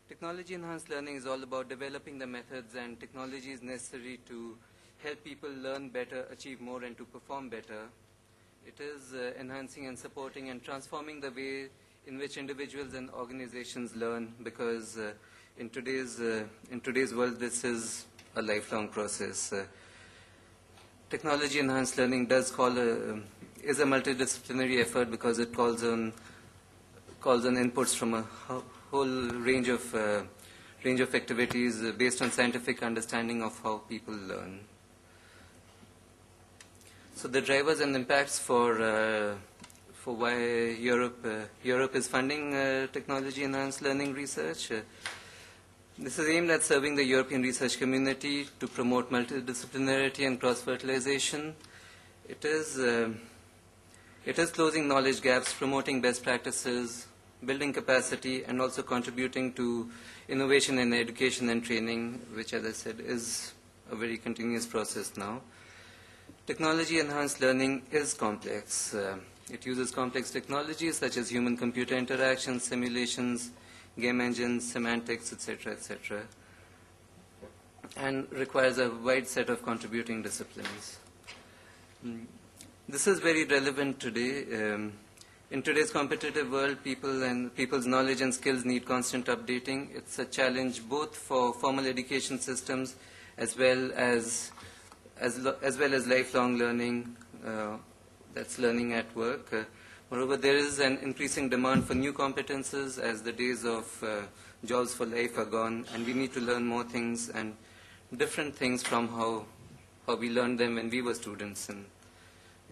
Technology-enhanced learning is all about developing the methods and technologies necessary to help people learn better, achieve more, and to perform better. It is enhancing and supporting and transforming the way in which individuals and organizations learn, because in today's world, this is a lifelong process. Technology-enhanced learning is a multidisciplinary effort because it calls on inputs from a whole range of activities based on scientific understanding of how people learn. So the drivers and impacts for why Europe is funding technology-enhanced learning research. This is aimed at serving the European research community to promote multidisciplinarity and cross-fertilization. It is closing knowledge gaps, promoting best practices, building capacity, and also contributing to innovation in education and training, which, as I said, is a very continuous process now. Technology-enhanced learning is complex. It uses complex technologies such as human-computer interactions, simulations, game engines, semantics, etc., and requires a wide set of contributing disciplines. This is very relevant today. In today's competitive world, people's knowledge and skills need constant updating. It's a challenge both for formal education systems as well as lifelong learning, that's learning at work. Moreover, there is an increasing demand for new competences as the days of jobs for life are gone, and we need to learn more things and different things from how we learned them when we were students in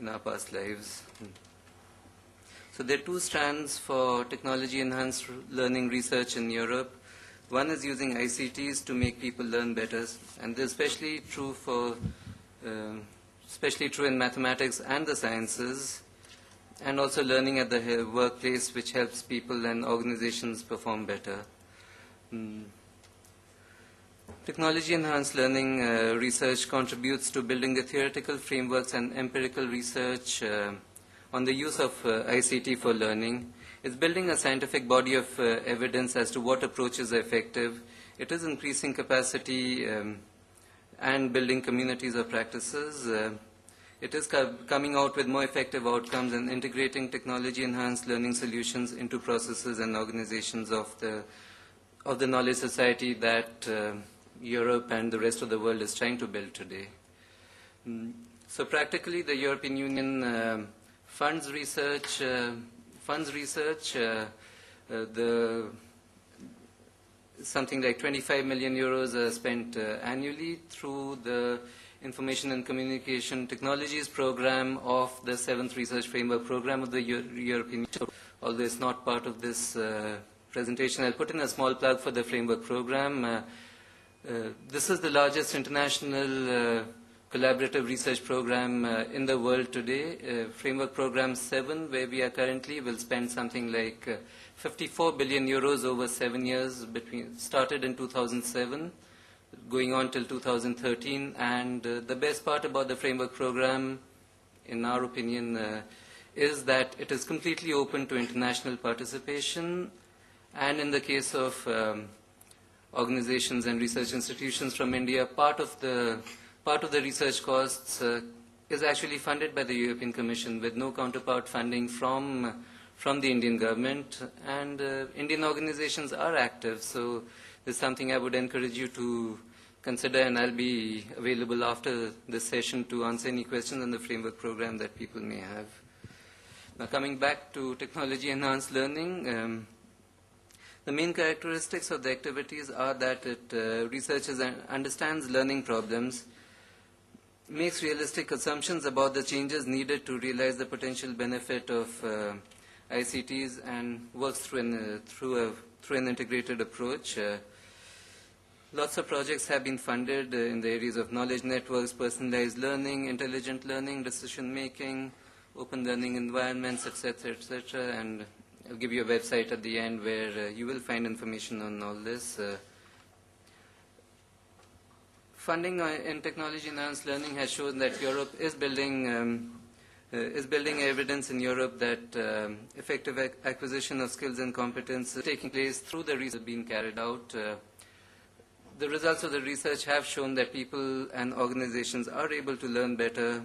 our past lives. So there are two strands for technology-enhanced learning research in Europe. One is using ICTs to make people learn better, and this is especially true in mathematics and the sciences, and also learning at the workplace, which helps people and organizations perform better. Technology-enhanced learning research contributes to building the theoretical frameworks and empirical research on the use of ICT for learning. It's building a scientific body of evidence as to what approaches are effective. It is increasing capacity and building communities of practices. It is coming out with more effective outcomes and integrating technology-enhanced learning solutions into processes and organizations of the knowledge society that Europe and the rest of the world is trying to build today. So practically, the European Union funds research. Something like 25 million euros are spent annually through the Information and Communication Technologies program of the 7th Research Framework Program of the European Union. Although it's not part of this presentation, I'll put in a small plug for the framework program. This is the largest international collaborative research program in the world today. Framework Program 7, where we are currently, will spend something like 54 billion euros over 7 years, started in 2007, going on till 2013. And the best part about the Framework Program, in our opinion, is that it is completely open to international participation. And in the case of organizations and research institutions from India, part of the research costs is actually funded by the European Commission with no counterpart funding from the Indian government. And Indian organizations are active, so this is something I would encourage you to consider, and I'll be available after this session to answer any questions on the framework program that people may have. Now, coming back to technology-enhanced learning, the main characteristics of the activities are that it researches and understands learning problems, makes realistic assumptions about the changes needed to realize the potential benefit of ICTs, and works through an integrated approach. Lots of projects have been funded in the areas of knowledge networks, personalized learning, intelligent learning, decision making, open learning environments, etc., and I'll give you a website at the end where you will find information on all this. Funding in technology-enhanced learning has shown that Europe is building is building evidence in Europe that effective acquisition of skills and competence is taking place through the research being carried out. The results of the research have shown that people and organizations are able to learn better,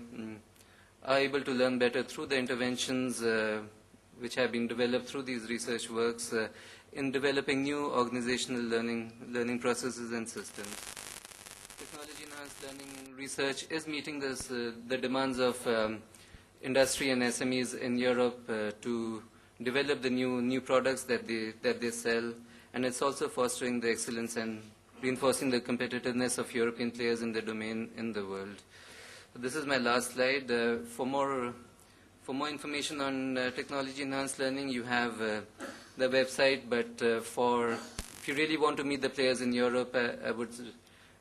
through the interventions which have been developed through these research works in developing new organizational learning processes and systems. Technology-enhanced learning research is meeting the demands of industry and SMEs in Europe to develop the new products that they sell, and it's also fostering the excellence and reinforcing the competitiveness of European players in the domain in the world. So this is my last slide. For more information on technology-enhanced learning, you have the website. But if you really want to meet the players in Europe,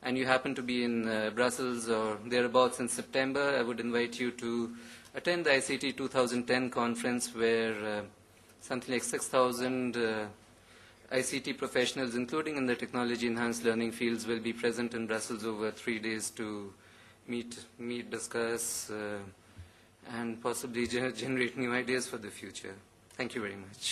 and you happen to be in Brussels or thereabouts in September, I would invite you to attend the ICT 2010 conference, where something like 6,000 ICT professionals, including in the technology-enhanced learning fields, will be present in Brussels over 3 days to meet, discuss, and possibly generate new ideas for the future. Thank you very much.